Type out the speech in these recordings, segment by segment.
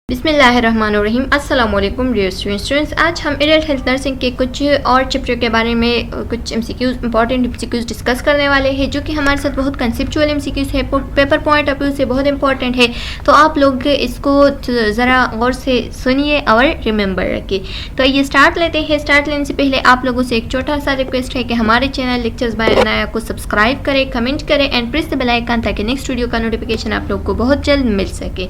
बिस्मिल्लाहिर्रहमानिर्रहीम। अस्सलाम वालेकुम डियर स्टूडेंट्स। आज हम एडल्ट हेल्थ नर्सिंग के कुछ और चैप्टर के बारे में कुछ एमसीक्यूज़ इंपॉर्टेंट एमसीक्यूज़ डिस्कस करने वाले हैं, जो कि हमारे साथ बहुत कंसेप्चुअल एमसीक्यूज़ है, पेपर पॉइंट ऑफ व्यू से बहुत इंपॉर्टेंट है। तो आप लोग इसको ज़रा गौर से सुनिए और रिमेंबर रखिए। तो ये स्टार्ट लेते हैं। स्टार्ट लेने से पहले आप लोगों से एक छोटा सा रिक्वेस्ट है कि हमारे चैनल लेक्चर्स बाय अनाया को सब्सक्राइब करें, कमेंट करें and press the bell icon, ताकि नेक्स्ट वीडियो का नोटिफिकेशन आप लोग को बहुत जल्द मिल सके।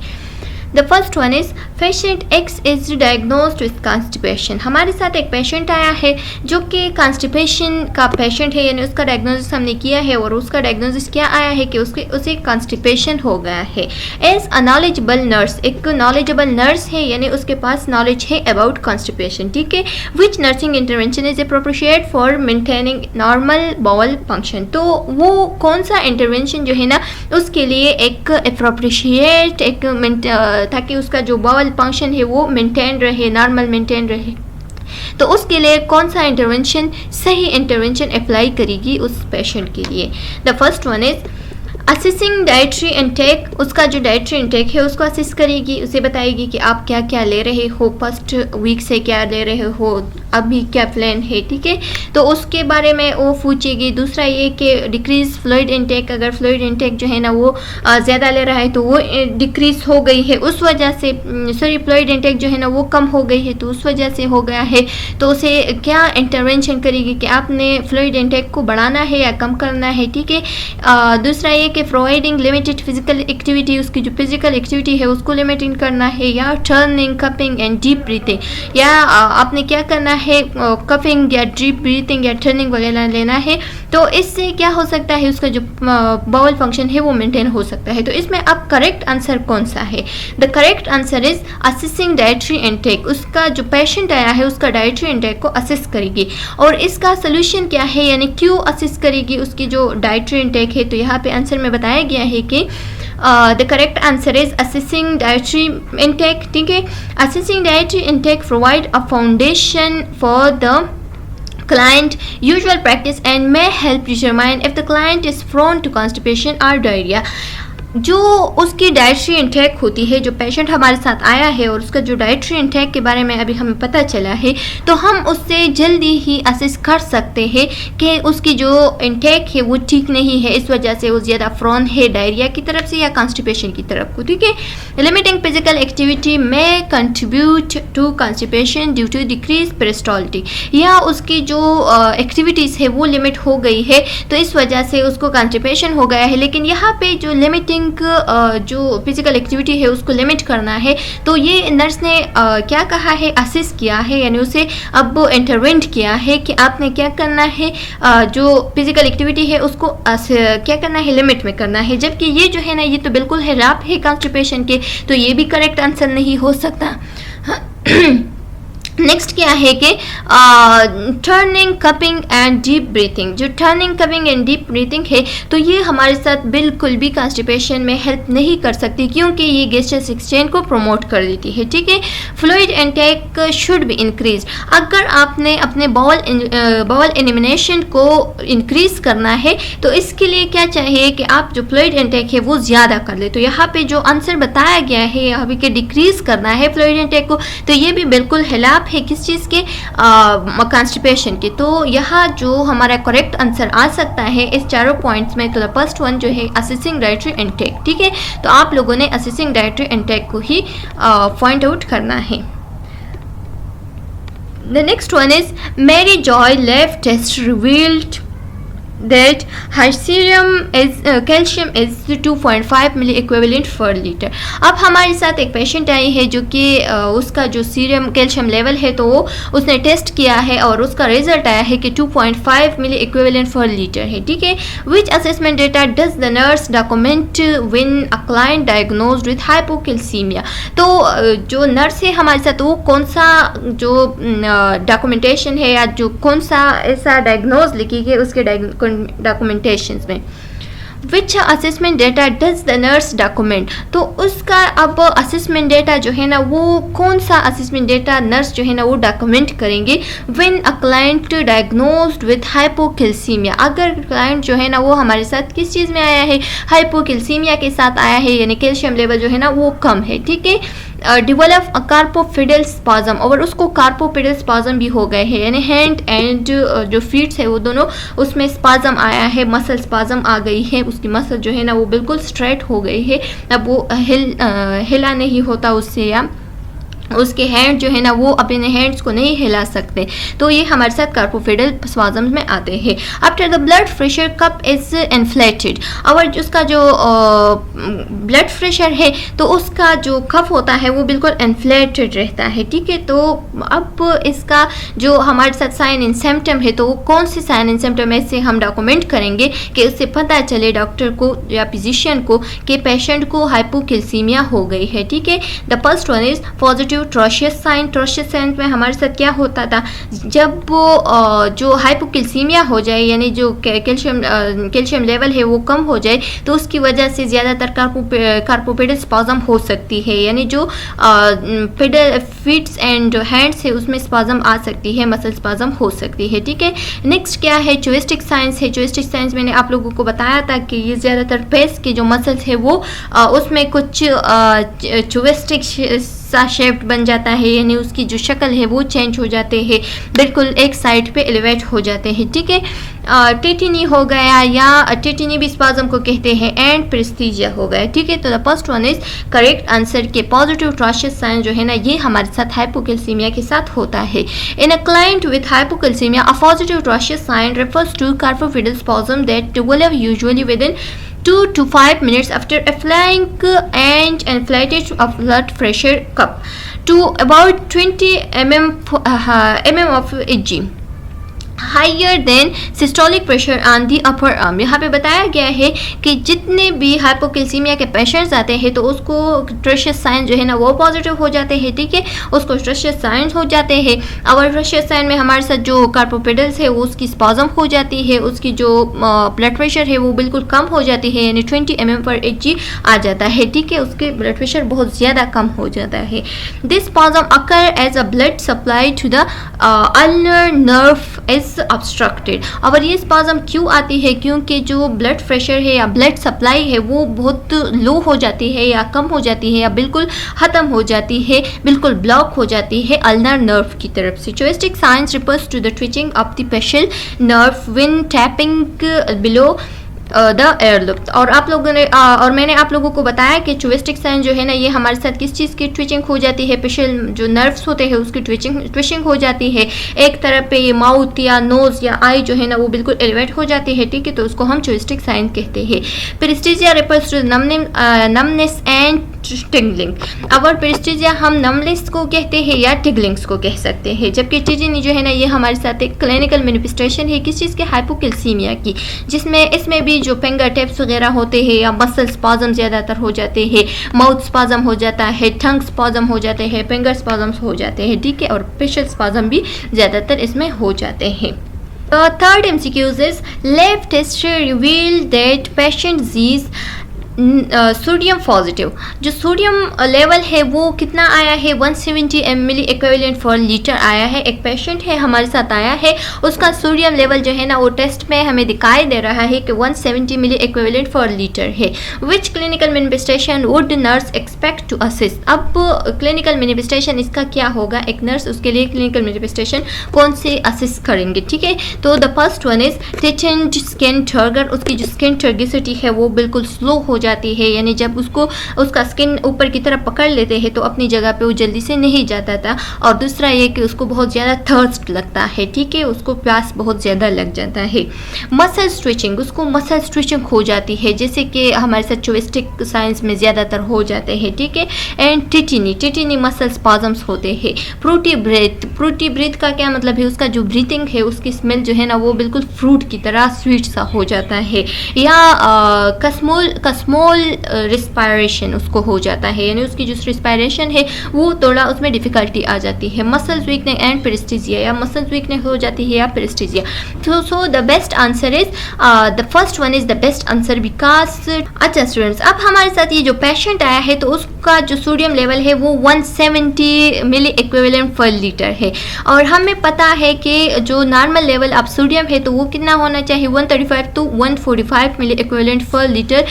The first one is patient X is diagnosed with constipation। हमारे साथ एक पेशेंट आया है जो कि कॉन्स्टिपेशन का पेशेंट है, यानी उसका डायग्नोसिस हमने किया है और उसका डायग्नोसिस क्या आया है कि उसे कॉन्स्टिपेशन हो गया है। एज अ नॉलेजेबल नर्स, एक नॉलेजेबल नर्स है, यानी उसके पास नॉलेज है अबाउट कॉन्स्टिपेशन, ठीक है। Which nursing intervention is appropriate for maintaining normal bowel function. तो वो कौन सा इंटरवेंशन जो है ना उसके लिए एक अप्रोप्रिएट ताकि उसका जो बाउल फंक्शन है वो मेंटेन रहे, नॉर्मल मेंटेन रहे, तो उसके लिए कौन सा इंटरवेंशन सही इंटरवेंशन अप्लाई करेगी उस पेशेंट के लिए। The first one is assessing dietary intake. उसका जो डाइटरी इनटेक है उसको असेस करेगी, उसे बताएगी कि आप क्या क्या ले रहे हो, फर्स्ट वीक से क्या ले रहे हो, अभी क्या प्लान है, ठीक है। तो उसके बारे में वो पूछेगी। दूसरा ये कि डिक्रीज फ्लूइड इनटेक, अगर फ्लूइड इनटेक जो है ना वो ज़्यादा ले रहा है तो वो डिक्रीज हो गई है उस वजह से, सॉरी फ्लूइड इनटेक जो है ना वो कम हो गई है तो उस वजह से हो गया है, तो उसे क्या इंटरवेंशन करेगी कि आपने फ्लूइड इनटेक को बढ़ाना है या कम करना है, ठीक है। दूसरा ये कि प्रोवाइडिंग लिमिटेड फिजिकल एक्टिविटी, उसकी जो फिजिकल एक्टिविटी है उसको लिमिटिंग करना है, या turning, coughing and deep breathing, या आपने क्या करना है कपिंग या डीप ब्रीथिंग या टर्निंग वगैरह लेना है, तो इससे क्या हो सकता है उसका जो बाउल फंक्शन है वो मेंटेन हो सकता है। तो इसमें अब करेक्ट आंसर कौन सा है? The correct answer is assessing dietary intake. उसका जो पेशेंट आया है उसका डाइटरी इनटेक को असेस करेगी, और इसका सोल्यूशन क्या है, यानी क्यों असेस करेगी उसकी जो डाइटरी इनटेक है। तो यहाँ पे आंसर में बताया गया है कि the correct answer is assessing dietary intake, ठीक है। Assessing dietary intake provide a foundation for the client usual practice and may help determine if the client is prone to constipation or diarrhea। जो उसकी dietary intake होती है, जो patient हमारे साथ आया है और उसका जो डाइटरी इनटेक के बारे में अभी हमें पता चला है, तो हम उससे जल्दी ही असेस कर सकते हैं कि उसकी जो इनटेक है वो ठीक नहीं है, इस वजह से वो ज़्यादा प्रोन है डायरिया की तरफ से या कॉन्स्टिपेशन की तरफ को, ठीक है। लिमिटिंग फिजिकल एक्टिविटी में contribute to constipation due to decrease peristalsis, या उसकी जो एक्टिविटीज़ है वो लिमिट हो गई है तो इस वजह से उसको कॉन्स्टिपेशन हो गया है। लेकिन यहाँ पे जो लिमिटिंग जो फिजिकल एक्टिविटी है उसको लिमिट करना है, तो ये नर्स ने क्या कहा है, असेस किया है, यानी उसे अब इंटरवेंट किया है कि आपने क्या करना है, जो फिजिकल एक्टिविटी है उसको क्या करना है, लिमिट में करना है। जबकि ये जो है ना ये तो बिल्कुल है रैप है कॉन्स्टिपेशन के, तो ये भी करेक्ट आंसर नहीं हो सकता। नेक्स्ट क्या है कि turning, coughing and deep breathing. जो turning, coughing and deep breathing है तो ये हमारे साथ बिल्कुल भी कॉन्स्टिपेशन में हेल्प नहीं कर सकती, क्योंकि ये गैसेस एक्सचेंज को प्रमोट कर देती है, ठीक है। Fluid intake should be increase. अगर आपने अपने बाउल एलिमिनेशन को इंक्रीज करना है तो इसके लिए क्या चाहिए कि आप जो फ्लूइड इनटेक है वो ज़्यादा कर ले। तो यहाँ पे जो आंसर बताया गया है यहाँ पे कि डिक्रीज करना है फ्लूइड इनटेक को, तो ये भी बिल्कुल हिलाप है किस चीज़ के, कॉन्स्टिपेशन के। तो यहाँ जो हमारा करेक्ट आंसर आ सकता है इस चारों पॉइंट्स में, तो द फर्स्ट वन जो है असेसिंग डाइटरी इनटेक, ठीक है। तो आप लोगों ने असेसिंग डाइटरी इनटेक को ही पॉइंट आउट करना है। The next one is Mary Joy lab test revealed that her serum is calcium is 2.5 milliequivalent per litre. अब हमारे साथ एक पेशेंट आई है जो कि उसका जो सीरम कैल्शियम लेवल है तो उसने टेस्ट किया है और उसका रिजल्ट आया है कि 2.5 मिली इक्विवेलेंट पर लीटर है, ठीक है। विच assessment data does the nurse document when a client diagnosed with hypocalcaemia. तो जो नर्स है हमारे साथ वो कौन सा जो डॉक्यूमेंटेशन है या जो कौन सा ऐसा डायग्नोज लिखी है उसके डॉक्यूमेंटेशंस में। विच assessment data does the nurse document, तो उसका अब असेसमेंट डेटा जो है ना वो कौन सा असेसमेंट डेटा नर्स जो है ना वो डॉक्यूमेंट करेंगे when a client diagnosed with hypocalcaemia. अगर क्लाइंट जो है ना वो हमारे साथ किस चीज़ में आया है, हाइपोकैल्सीमिया के साथ आया है, यानी कैल्शियम लेवल जो है ना वो कम है, ठीक है। डेवलप कार्पोफिडल स्पाज्म, और उसको कार्पोफिडल स्पाज्म भी हो गए हैं, यानी हैंड एंड जो फीट्स है वो दोनों उसमें स्पाज्म आया है, मसल स्पाज्म आ गई है, उसकी मसल जो है ना वो बिल्कुल स्ट्रेट हो गई है, अब वो हिला नहीं होता उससे, या उसके हैंड जो है ना वो अपने हैंड्स को नहीं हिला सकते, तो ये हमारे साथ कार्पोफिडल स्पाज्म में आते हैं। After the blood pressure cup is inflated, और उसका जो ब्लड प्रेशर है तो उसका जो कप होता है वो बिल्कुल इन्फ्लेटेड रहता है, ठीक है। तो अब इसका जो हमारे साथ साइन एंड सिम्टम है, तो वो कौन से साइन एंड सिम्टम ऐसे हम डॉक्यूमेंट करेंगे कि उससे पता चले डॉक्टर को या फिजिशियन को कि पेशेंट को हाइपोकैल्सीमिया हो गई है, ठीक है। The first one is positive Trousseau's sign. Trousseau's sign में हमारे साथ क्या होता था, जब वो जो हाइपोकैल्सीमिया हो जाए, यानी जो कैल्शियम लेवल है वो कम हो जाए, तो उसकी वजह से ज़्यादातर कार्पोपेडल स्पाज्म हो सकती है, यानी जो फीट्स एंड हैंड्स है उसमें स्पाज्म आ सकती है, मसल स्पाज्म हो सकती है, ठीक है। नेक्स्ट क्या है, चुइस्टिक साइंस है। चुइस्टिक साइंस मैंने आप लोगों को बताया था कि ये ज़्यादातर फेस के जो मसल्स है वो उसमें कुछ चुइस्टिक सा शेप बन जाता है, यानी उसकी जो शक्ल है वो चेंज हो जाते हैं, बिल्कुल एक साइड पे एलिवेट हो जाते हैं, ठीक है। टेटिनी हो गया, या टेटिनी भी स्पाज्म को कहते हैं, एंड प्रेस्टीजिया हो गया, ठीक है। तो the first one is correct answer के पॉजिटिव ट्रोशियस साइन जो है ना ये हमारे साथ हाइपोकैल्सीमिया के साथ होता है। In a client with hypocalcaemia a positive Trousseau's sign refers to carpopedal spasm that develop usually within 2 to 5 minutes after applying and inflated of blood pressure cup to about 20 mm of Hg higher than systolic pressure on the upper arm. यहाँ पे बताया गया है कि जितने भी hypocalcaemia के patients आते हैं तो उसको ट्रोशियस साइन जो है ना वो पॉजिटिव हो जाते हैं, ठीक है, उसको ट्रोशियस साइन हो जाते हैं। और ट्रोशियस साइन में हमारे साथ जो कार्पोपेडल्स है वो उसकी स्पाज्म हो जाती है, उसकी जो ब्लड प्रेशर है वो बिल्कुल कम हो जाती है, यानी 20 mm/Hg आ जाता है, ठीक है, उसके ब्लड प्रेशर बहुत ज़्यादा कम हो जाता है। This spasm occur as a blood supply to the ulnar nerve is obstructed। और ये स्पाज्म क्यों आती है, क्योंकि जो ब्लड प्रेशर है या ब्लड सप्लाई है वो बहुत लो हो जाती है या कम हो जाती है या बिल्कुल ख़त्म हो जाती है, बिल्कुल ब्लॉक हो जाती है अल्नर नर्व की तरफ से। चुइस्टिक साइंस refers to the twitching of the facial nerve when tapping below the earlobe. और आप लोगों ने और मैंने आप लोगों को बताया कि चुइस्टिक साइन जो है ना ये हमारे साथ किस चीज़ की ट्विचिंग हो जाती है, फेशियल जो नर्व्स होते हैं उसकी ट्विचिंग हो जाती है, एक तरफ पे ये माउथ या नोज या आई जो है ना वो बिल्कुल एलिवेट हो जाती है, ठीक है, तो उसको हम चुइस्टिक साइन कहते हैं। Paraesthesia refers to numbness and tingling. और पेरिस्टीजिया हम नमनेस को कहते हैं या टिंगलिंग्स को कह सकते हैं, जबकि टिजिनी जो है ना ये हमारे साथ एक क्लिनिकल मैनिफेस्टेशन है किस चीज़ के, हाइपोकैल्सीमिया की, जिसमें इसमें भी जो फिंगर टिप्स वगैरह होते हैं या मसल स्पाज्म ज़्यादातर हो जाते हैं, माउथ स्पाज्म हो जाता है, टंग स्पाज्म हो जाते हैं, फिंगर स्पाज्म हो जाते हैं, ठीक है, और फेशियल स्पाज्म भी ज़्यादातर इसमें हो जाते हैं। Third MCQs is lab test reveal that patient disease sodium positive. जो सोडियम लेवल है वो कितना आया है, 170 ml इक्विवेलेंट फॉर लीटर आया है। एक पेशेंट है हमारे साथ आया है, उसका सोडियम लेवल जो है ना वो टेस्ट में हमें दिखाई दे रहा है कि 170 ml इक्विवेलेंट फॉर लीटर है। Which clinical manifestation would nurse expect to assist. अब क्लिनिकल मैनिफेस्टेशन इसका क्या होगा, एक नर्स उसके लिए क्लिनिकल मैनिफेस्टेशन कौन से असिस्ट करेंगे, ठीक है। तो the first one is tented skin turgor. उसकी जो स्किन टर्गिसिटी है वो बिल्कुल स्लो हो जाती है, यानी जब उसको उसका स्किन ऊपर की तरफ पकड़ लेते हैं तो अपनी जगह पे वो जल्दी से नहीं जाता था। और दूसरा ये कि उसको बहुत ज़्यादा थर्स्ट लगता है, ठीक है, उसको प्यास बहुत ज़्यादा लग जाता है। मसल स्ट्रेचिंग, उसको मसल स्ट्रेचिंग हो जाती है, जैसे कि हमारे साथ चुइस्टिक साइंस में ज़्यादातर हो जाते हैं, ठीक है। एंड टिटिनी मसल स्पाज्म्स होते हैं। फ्रूटी ब्रीथ का क्या मतलब है, उसका जो ब्रीथिंग है उसकी स्मेल जो है ना वो बिल्कुल फ्रूट की तरह स्वीट सा हो जाता है। या कसमोल रिस्पायरेशन उसको हो जाता है, यानी उसकी जो रिस्पायरेशन है वो थोड़ा उसमें डिफिकल्टी आ जाती है। मसल वीकनेस एंड पेरिस्टीजिया, या मसल वीकनेस हो जाती है या paraesthesia. So the best answer is the first one is the best answer because. अच्छा स्टूडेंट्स, अब हमारे साथ ये जो पेशेंट आया है तो उसका जो सोडियम लेवल है वो 170 मिली इक्विवेलेंट पर लीटर है, और हमें पता है कि जो नॉर्मल लेवल ऑफ सोडियम है तो वो कितना होना चाहिए, 135 to 145 milliequivalent per litre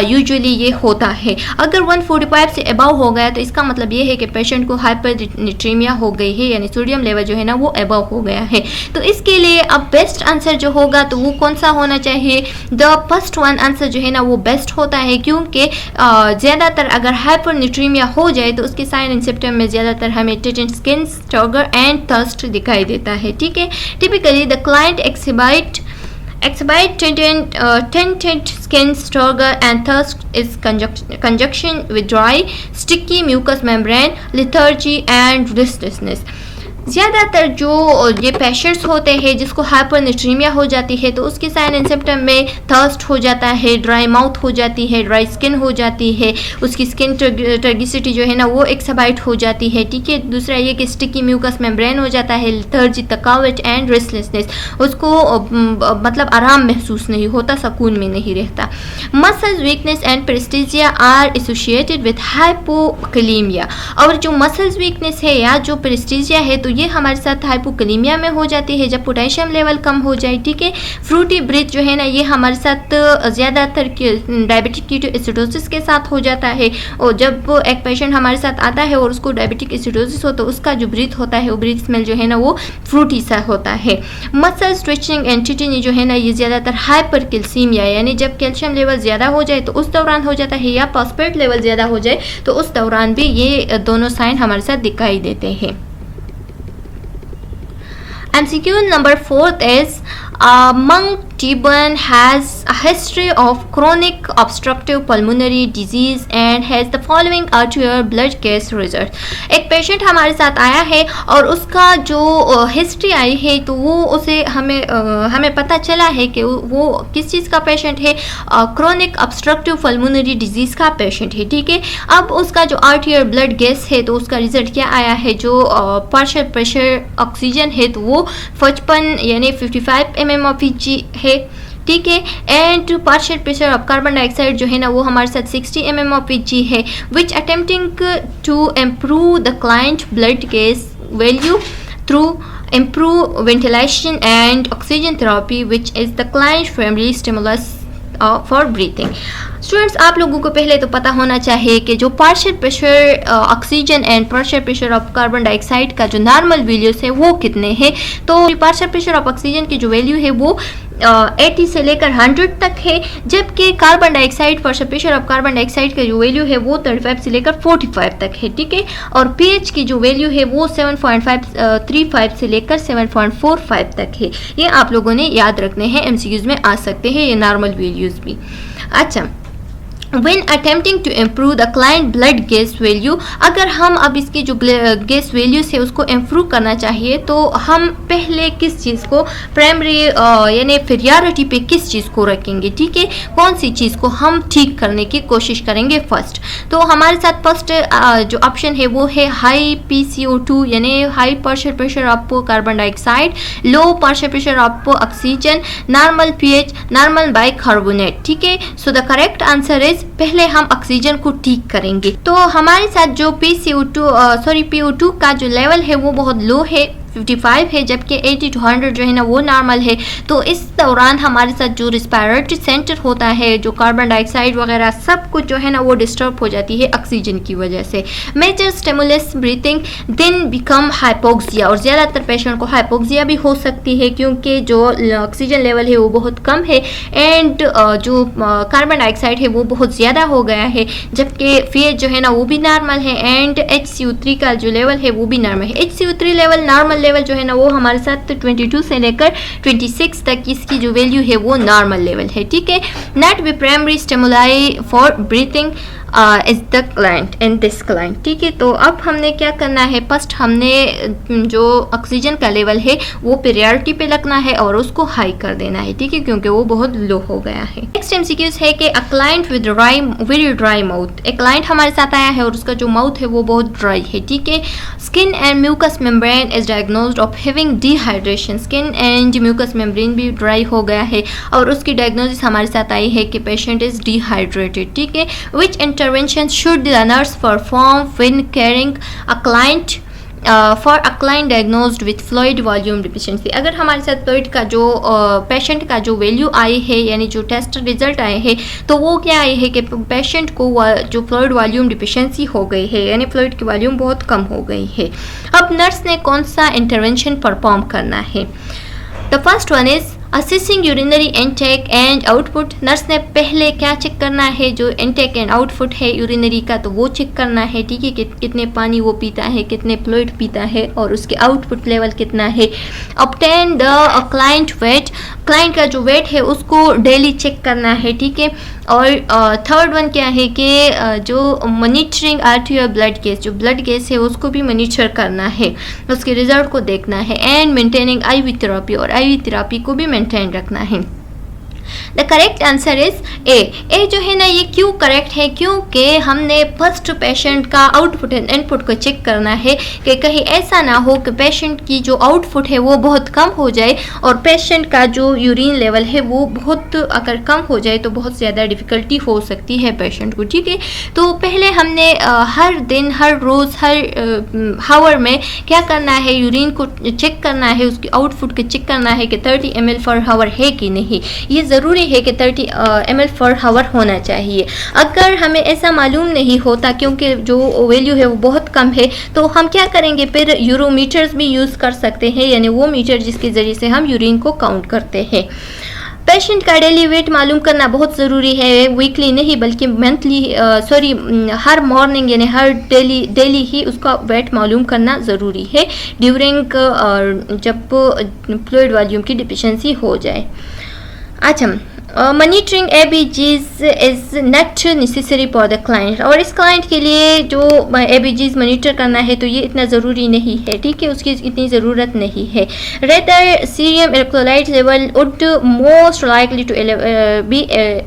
usually ये होता है। अगर 145 से अबव हो गया तो इसका मतलब ये है कि पेशेंट को हाइपरनेट्रीमिया हो गई है, यानी सोडियम लेवल जो है ना वो अबव हो गया है। तो इसके लिए अब बेस्ट आंसर जो होगा तो वो कौन सा होना चाहिए? द फर्स्ट वन आंसर जो है ना वो बेस्ट होता है, क्योंकि ज़्यादातर अगर हाइपरनेट्रीमिया हो जाए तो उसके साइन एंड सिम्पटम में ज़्यादातर हमें टेटेंट स्किन, स्टर्गर एंड थर्स्ट दिखाई देता है। ठीक है, typically the client exhibit tinted skin, stagger and thirst is conjunction with dry, sticky mucous membrane, lethargy and restlessness। ज़्यादातर जो ये पेशेंट्स होते हैं जिसको हाइपरनेट्रीमिया हो जाती है तो उसके साइन एंड सिम्पटम में थर्स्ट हो जाता है, ड्राई माउथ हो जाती है, ड्राई स्किन हो जाती है, उसकी स्किन टर्गिसिटी जो है ना वो एक्साबाइट हो जाती है। ठीक है, दूसरा ये कि स्टिकी म्यूकस मेम्ब्रेन हो जाता है, लेथर्जी, थकावट एंड रेस्टलेसनेस, उसको मतलब आराम महसूस नहीं होता, सुकून में नहीं रहता। Muscles weakness and paraesthesia are associated with hypokalaemia. और जो मसल्स वीकनेस है या जो पेरिस्टीजिया है तो ये हमारे साथ हाइपोकलीमिया में हो जाती है जब पोटेशियम लेवल कम हो जाए। ठीक है, फ्रूटी ब्रीथ जो है ना ये हमारे साथ ज़्यादातर डायबिटिक कीटोएसिडोसिस के साथ हो जाता है। और जब एक पेशेंट हमारे साथ आता है और उसको डायबिटिक एसिडोसिस हो तो उसका जो ब्रीथ होता है वो ब्रीथ स्मेल जो है ना वो फ्रूटी सा होता है। मसल स्ट्रेचिंग एंड टिटेनी जो है ना ये ज़्यादातर हाइपर कैल्सीमिया, यानी जब कैल्शियम लेवल ज़्यादा हो जाए तो उस दौरान हो जाता है, या फॉस्फेट लेवल ज़्यादा हो जाए तो उस दौरान भी ये दोनों साइन हमारे साथ दिखाई देते हैं। MCQ number 4 is Monk Tibon has a history of chronic obstructive pulmonary disease and has the following arterial blood gas results। एक पेशेंट हमारे साथ आया है और उसका जो हिस्ट्री आई है तो वो उसे हमें पता चला है कि वो किस चीज़ का पेशेंट है, क्रोनिक ऑब्स्ट्रक्टिव पल्मोनरी डिजीज़ का पेशेंट है। ठीक है, अब उसका जो आर्टियर ब्लड गैस है तो उसका रिजल्ट क्या आया है? जो पार्शियल प्रेशर ऑक्सीजन है तो वो 55 यानी 55 mmHg है। ठीक है, and partial pressure of carbon dioxide जो है ना वो हमारे साथ 60 mmHg है, which attempting to improve the client blood gas value through improve ventilation and oxygen therapy, which is the client's primary stimulus for breathing। Students, आप लोगों को पहले तो पता होना चाहिए कि जो partial pressure oxygen and partial pressure of carbon dioxide का जो नॉर्मल वैल्यूज है वो कितने हैं। तो पार्शियल प्रेशर ऑफ ऑक्सीजन की जो वैल्यू है वो 80 से लेकर 100 तक है, जबकि carbon dioxide partial pressure of carbon dioxide का जो वैल्यू है वो 35 से लेकर 45 तक है। ठीक है, और पीएच की जो वैल्यू है वो 7.35 से लेकर 7.45 तक है। ये आप लोगों ने याद रखने हैं, एमसीक्यूज में आ सकते हैं ये नॉर्मल वैल्यूज भी। अच्छा, When attempting to improve the client blood gas value, अगर हम अब इसकी जो गैस वैल्यूज है उसको इम्प्रूव करना चाहिए तो हम पहले किस चीज़ को प्राइमरी यानी प्रियोरिटी पे किस चीज़ को रखेंगे? ठीक है, कौन सी चीज़ को हम ठीक करने की कोशिश करेंगे फर्स्ट? तो हमारे साथ फर्स्ट जो ऑप्शन है वो है हाई PCO2 यानी high partial pressure of carbon dioxide, low partial pressure of oxygen, normal pH, normal bicarbonate. ठीक है, so the correct answer is पहले हम ऑक्सीजन को ठीक करेंगे। तो हमारे साथ जो PO2 का जो लेवल है वो बहुत लो है, 55 है, जबकि 80 to 100 जो है ना वो नॉर्मल है। तो इस दौरान हमारे साथ जो रिस्पायरेटरी सेंटर होता है, जो कार्बन डाइऑक्साइड वगैरह सब कुछ जो है ना वो डिस्टर्ब हो जाती है ऑक्सीजन की वजह से। Major stimulus breathing then become hypoxia, और ज़्यादातर पेशेंट को हाइपोक्सिया भी हो सकती है क्योंकि जो ऑक्सीजन लेवल है वो बहुत कम है एंड जो कार्बन डाइऑक्साइड है वो बहुत ज़्यादा हो गया है, जबकि पीएच जो है ना वो भी नॉर्मल है एंड HCO3 का जो लेवल है वो भी नॉर्मल है। HCO3 लेवल नॉर्मल लेवल जो है ना वो हमारे साथ 22 से लेकर 26 तक इसकी जो वैल्यू है वो नॉर्मल लेवल है। ठीक है, not be primary stimuli for breathing is the client in this client. ठीक है, तो अब हमने क्या करना है? फर्स्ट हमने जो ऑक्सीजन का लेवल है वो प्रायोरिटी पे रखना है और उसको हाई कर देना है। ठीक है, क्योंकि वो बहुत लो हो गया है। नेक्स्ट एमसीक्यूज है कि a client with very dry mouth, एक क्लाइंट हमारे साथ आया है और उसका जो माउथ है वो बहुत ड्राई है। ठीक है, skin and mucous membrane is diagnosed of having dehydration, skin and mucous membrane भी ड्राई हो गया है और उसकी डायग्नोसिस हमारे साथ आई है कि पेशेंट इज डिहाइड्रेटेड। ठीक है, विच intervention should the nurse perform when caring a client for a client diagnosed with fluid volume deficiency. अगर हमारे साथ फ्लूइड का जो पेशेंट का जो वैल्यू आई है, यानी जो टेस्ट रिजल्ट आए हैं, तो वो क्या आए है कि पेशेंट को जो फ्लूइड वॉल्यूम डिफिशिएंसी हो गई है, यानी फ्लूइड की वॉल्यूम बहुत कम हो गई है। अब नर्स ने कौन सा इंटरवेंशन परफॉर्म करना है? The first one is assessing urinary intake and output. Nurse ने पहले क्या चेक करना है? जो इनटेक एंड आउटपुट है यूरिनरी का, तो वो चेक करना है, ठीक है, कितने पानी वो पीता है, कितने फ्लूइड पीता है, और उसके आउटपुट लेवल कितना है। Obtain the client weight, client का जो वेट है उसको डेली चेक करना है, ठीक है। और थर्ड वन क्या है कि जो मॉनिटरिंग आर्टियल ब्लड गैस, जो ब्लड गैस है उसको भी मॉनिटर करना है, उसके रिजल्ट को देखना है। एंड मेंटेनिंग आईवी थेरेपी, और आईवी थेरेपी को भी मेंटेन रखना है। The correct answer is A. A जो है ना, ये क्यों करेक्ट है? क्योंकि हमने फर्स्ट पेशेंट का आउटपुट एंड इनपुट को चेक करना है कि कहीं ऐसा ना हो कि पेशेंट की जो आउटपुट है वो बहुत कम हो जाए और पेशेंट का जो यूरिन लेवल है वो बहुत अगर कम हो जाए तो बहुत ज़्यादा डिफ़िकल्टी हो सकती है पेशेंट को, ठीक है। तो पहले हमने हर दिन, हर रोज़, हर हावर में क्या करना है? यूरिन को चेक करना है, उसकी आउटपुट को चेक करना है कि 30 ml पर हावर है कि नहीं। ये ज़रूरी है कि 30 ml पर हावर होना चाहिए। अगर हमें ऐसा मालूम नहीं होता क्योंकि जो वैल्यू है वो बहुत कम है, तो हम क्या करेंगे? फिर यूरोमीटर्स भी यूज़ कर सकते हैं, यानी वो मीटर जिसके ज़रिए से हम यूरिन को काउंट करते हैं। पेशेंट का डेली वेट मालूम करना बहुत ज़रूरी है, वीकली नहीं बल्कि मंथली, हर मॉर्निंग यानी हर डेली ही उसका वेट मालूम करना ज़रूरी है ड्यूरिंग जब फ्लूइड वॉल्यूम की डिफिशिएंसी हो जाए। अच्छा, monitoring ABGs is not necessary for the client, और इस क्लाइंट के लिए जो ABGs मॉनिटर करना है तो ये इतना ज़रूरी नहीं है, ठीक है, उसकी इतनी ज़रूरत नहीं है। Rather serum electrolyte level would most likely to be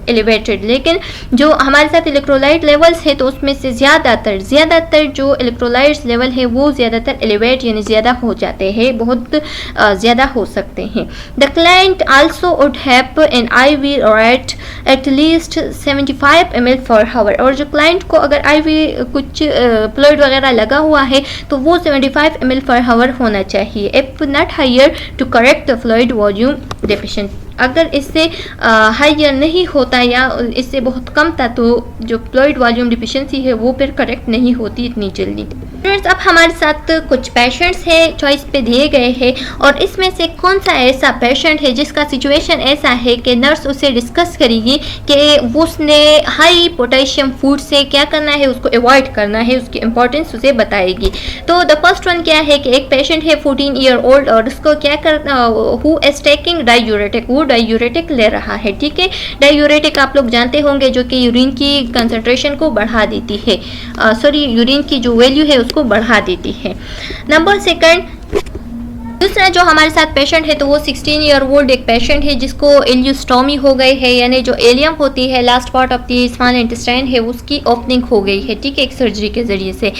elevated, लेकिन जो हमारे साथ इलेक्ट्रोलाइट लेवल्स है तो उसमें से ज़्यादातर जो इलेक्ट्रोलाइट्स लेवल है वो ज़्यादातर एलिवेट यानी ज़्यादा हो जाते हैं, बहुत ज़्यादा हो सकते हैं। The client also would have an IV rate at least 75 ml पर हावर, और जो क्लाइंट को अगर IV कुछ फ्लूइड वगैरह लगा हुआ है तो वो 75 ml पर हावर होना चाहिए, if not higher to correct the fluid volume deficient. अगर इससे हायर नहीं होता या इससे बहुत कम था तो जो फ्लूइड वॉल्यूम डिफिशिएंसी है वो फिर करेक्ट नहीं होती इतनी जल्दी। फ्रेंड्स, अब हमारे साथ कुछ पेशेंट्स हैं चॉइस पे दिए गए हैं, और इसमें से कौन सा ऐसा पेशेंट है जिसका सिचुएशन ऐसा है कि नर्स उसे डिस्कस करेगी कि उसने हाई पोटेशियम फूड से क्या करना है, उसको अवॉइड करना है, उसकी इंपॉर्टेंस उसे बताएगी। तो द फर्स्ट वन क्या है कि एक पेशेंट है 14 ईयर ओल्ड, और उसको क्या करना, हु इज टेकिंग डायूरेटिक, वो डायूरेटिक ले रहा है, ठीक है। डायूरेटिक आप लोग जानते होंगे जो कि यूरिन की कंसंट्रेशन को बढ़ा देती है, यूरिन की जो वैल्यू है उसको बढ़ा देती है। नंबर सेकंड, दूसरा जो हमारे साथ पेशेंट है तो वो 16 ईयर ओल्ड एक पेशेंट है जिसको इलियोस्टोमी हो गई है, यानी जो एलियम होती है last part of the small intestine है उसकी ओपनिंग हो गई है, ठीक है, एक सर्जरी के जरिए से।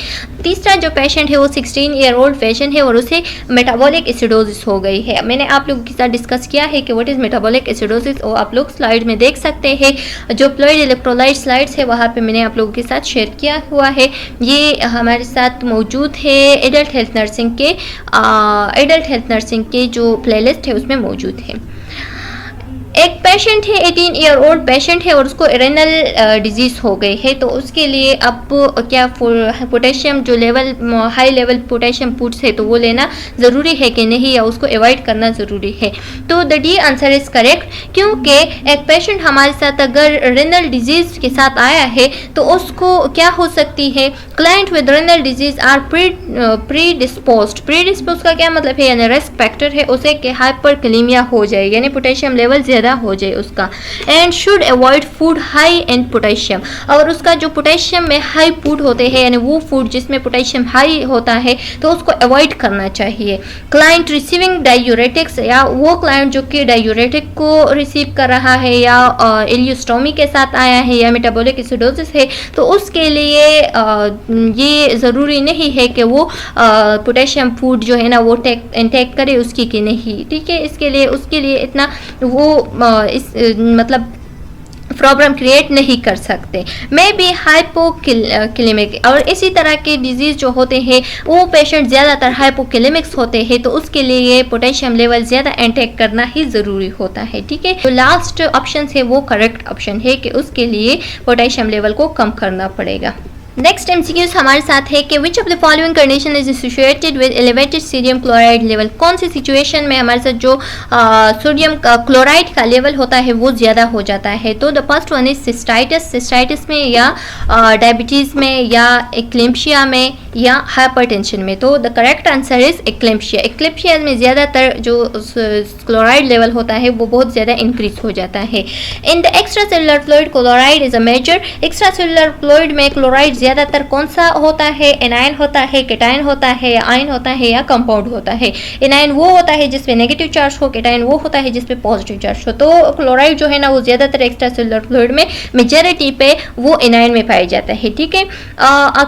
तीसरा जो पेशेंट है वो 16 ईयर ओल्ड पेशेंट है और उसे मेटाबॉलिक एसिडोसिस हो गई है। मैंने आप लोगों के साथ डिस्कस किया है कि व्हाट इज मेटाबॉलिक एसिडोसिस, और आप लोग स्लाइड में देख सकते हैं, जो फ्लूइड इलेक्ट्रोलाइट स्लाइड्स है वहाँ पे मैंने आप लोगों के साथ शेयर किया हुआ है। ये हमारे साथ मौजूद है एडल्ट हेल्थ नर्सिंग के जो प्लेलिस्ट है उसमें मौजूद है। एक पेशेंट है 18 ईयर ओल्ड पेशेंट है और उसको रेनल डिजीज़ हो गई है, तो उसके लिए अब क्या पोटेशियम जो level high level potassium foods है तो वो लेना ज़रूरी है कि नहीं, या उसको अवॉइड करना ज़रूरी है। तो the D answer is correct, क्योंकि एक पेशेंट हमारे साथ अगर रेनल डिजीज़ के साथ आया है तो उसको क्या हो सकती है, client with renal disease are predispose का क्या मतलब है, यानी रिस्क फैक्टर है उसे कि हाइपरकैलेमिया हो जाए, यानी पोटेशियम लेवल ज़्यादा हो जाए उसका। And should avoid food high in potassium, और उसका जो पोटेशियम में हाई फूड होते हैं यानी वो फूड जिसमें पोटेशियम हाई होता है तो उसको अवॉइड करना चाहिए। क्लाइंट रिसीविंग डायूरेटिक्स, या वो क्लाइंट जो कि डायूरेटिक को रिसीव कर रहा है या इलियोस्टोमी के साथ आया है या मेटाबॉलिक एसिडोसिस है, तो उसके लिए ये ज़रूरी नहीं है कि वो पोटेशियम फूड जो है ना वो इंटेक करे उसकी कि नहीं, ठीक है। इसके लिए उसके लिए इतना वो मतलब प्रॉब्लम क्रिएट नहीं कर सकते। मे बी हाइपोकैलेमिक, और इसी तरह के डिजीज जो होते हैं वो पेशेंट ज़्यादातर हाइपोकैलेमिक्स होते हैं, तो उसके लिए ये पोटेशियम लेवल ज़्यादा इंटेक करना ही ज़रूरी होता है। ठीक है, तो लास्ट ऑप्शन है वो करेक्ट ऑप्शन है कि उसके लिए पोटेशियम लेवल को कम करना पड़ेगा। नेक्स्ट एमसीक्यूज हमारे साथ है कि which of the following condition is associated with elevated sodium chloride level. कौन सी सिचुएशन में हमारे साथ जो सोडियम क्लोराइड का लेवल होता है वो ज़्यादा हो जाता है। तो the first one is cystitis में, या डायबिटीज़ में, या एक्लेम्पिया में, या हाइपरटेंशन में। तो द करेक्ट आंसर इज एक्लेम्पिया में ज़्यादातर जो क्लोराइड लेवल होता है वो बहुत ज़्यादा इंक्रीज हो जाता है। In the extracellular fluid chloride is a major. Extracellular fluid में क्लोराइड ज़्यादातर कौन सा होता है? एनायन होता है, केटायन होता है, आयन होता है, या कंपाउंड होता है। एनायन वो होता है जिसपे नेगेटिव चार्ज हो, केटायन वो होता है जिसपे पॉजिटिव चार्ज हो। तो क्लोराइड जो है ना वो ज़्यादातर एक्स्ट्रा सेलुलर फ्लूइड में मेजॉरिटी पे वो एनायन में पाया जाता है। ठीक है,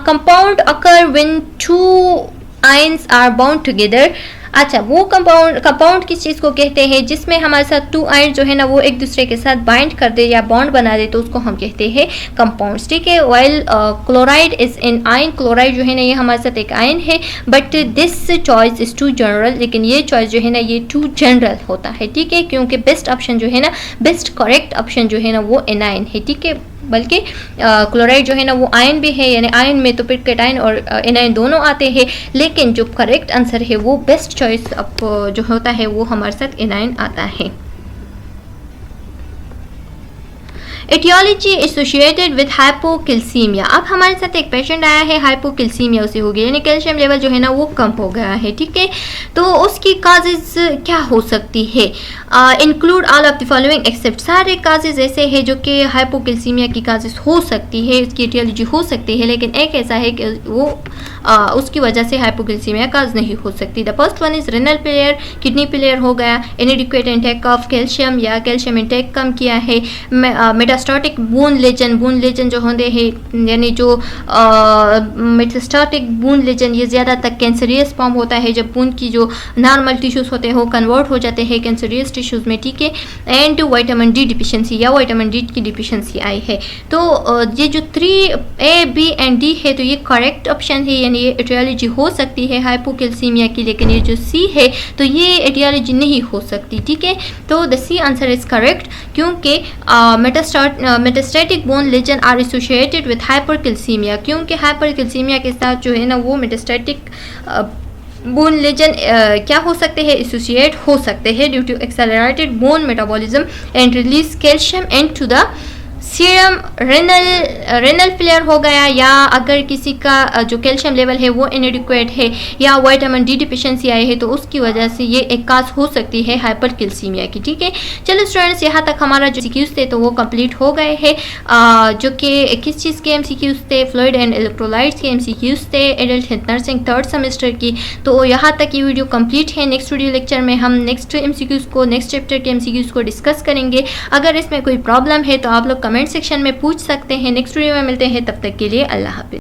compound occur when 2 ions are bound together. अच्छा, वो कंपाउंड किस चीज़ को कहते हैं जिसमें हमारे साथ 2 आयन जो है ना वो एक दूसरे के साथ बाइंड कर दे या बॉन्ड बना दे, तो उसको हम कहते हैं कंपाउंड्स। ठीक है, while chloride is in ion, chloride जो है ना ये हमारे साथ एक आयन है, but this choice is too general. लेकिन ये चॉइस जो है ना ये टू जनरल होता है। ठीक है, क्योंकि बेस्ट ऑप्शन जो है ना, बेस्ट करेक्ट ऑप्शन जो है ना वो एनायन है। ठीक है, बल्कि क्लोराइड जो है ना वो आयन भी है, यानी आयन में तो फिर केटायन और एनायन दोनों आते हैं, लेकिन जो करेक्ट आंसर है वो बेस्ट चॉइस जो होता है वो हमारे साथ एनायन आता है। Aetiology associated with hypocalcaemia. अब हमारे साथ एक पेशेंट आया है, हाइपोकैल्सीमिया उसे हो गया, यानी कैल्शियम लेवल जो है ना वो कम हो गया है। ठीक है, तो उसकी काजेज क्या हो सकती है? Include all of the following except. सारे काजेज ऐसे हैं जो कि हाइपोकैल्सीमिया की काजेज हो सकती है, इसकी एटियोलॉजी हो सकती है, लेकिन एक ऐसा है कि वो उसकी वजह से हाइपोकैल्सीमिया काज नहीं हो सकती। The first one is renal failure, kidney failure हो गया, इनएडिक्वेट इंटेक ऑफ कैल्शियम या कैल्शियम इंटेक कम किया है, मेटास्टाटिक बून लेजन जो होते हैं, यानी जो मेटास्टाटिक बून लेजन ये ज़्यादातर कैंसरियस फॉर्म होता है, जब बून की जो नॉर्मल टिश्यूज़ होते हैं वो कन्वर्ट हो जाते हैं कैंसरियस टिश्यूज़ में। ठीक है, एंड विटामिन डी डिफिशिएंसी या विटामिन डी की डिफिशिएंसी आई है। तो ये जो 3A, B एंड D है तो ये करेक्ट ऑप्शन है, यानी ये एटियोलॉजी हो सकती है हाइपोकैल्सीमिया की, लेकिन ये जो C है तो ये एटियोलॉजी नहीं हो सकती। ठीक है, तो the C answer is correct, क्योंकि metastatic bone lesion are associated with hypercalcaemia, क्योंकि हाइपरकैल्सीमिया के साथ जो है ना वो मेटास्टैटिक बोन लेजन क्या हो सकते हैं? एसोसिएट हो सकते हैं due to accelerated bone metabolism and release calcium and to the serum. Renal failure हो गया, या अगर किसी का जो कैल्शियम लेवल है वो इनएडिक्वेट है, या विटामिन डी डिफिशिएंसी आई है, तो उसकी वजह से ये एक काज हो सकती है हाइपरकैल्सीमिया की। ठीक है, चलो स्टूडेंट्स, यहाँ तक हमारा जो एमसीक्यूज थे तो वो कंप्लीट हो गए हैं, जो कि किस चीज़ के एमसीक्यूज थे? फ्लूइड एंड इलेक्ट्रोलाइट्स के एमसीक्यूज थे, adult health nursing 3rd semester की। तो यहाँ तक ये वीडियो कंप्लीट है। नेक्स्ट वीडियो लेक्चर में हम नेक्स्ट एमसीक्यूज को, नेक्स्ट चैप्टर के एमसीक्यूज को डिस्कस करेंगे। अगर इसमें कोई प्रॉब्लम है तो आप लोग कमेंट सेक्शन में पूछ सकते हैं। नेक्स्ट वीडियो में मिलते हैं, तब तक के लिए अल्लाह हाफिज़।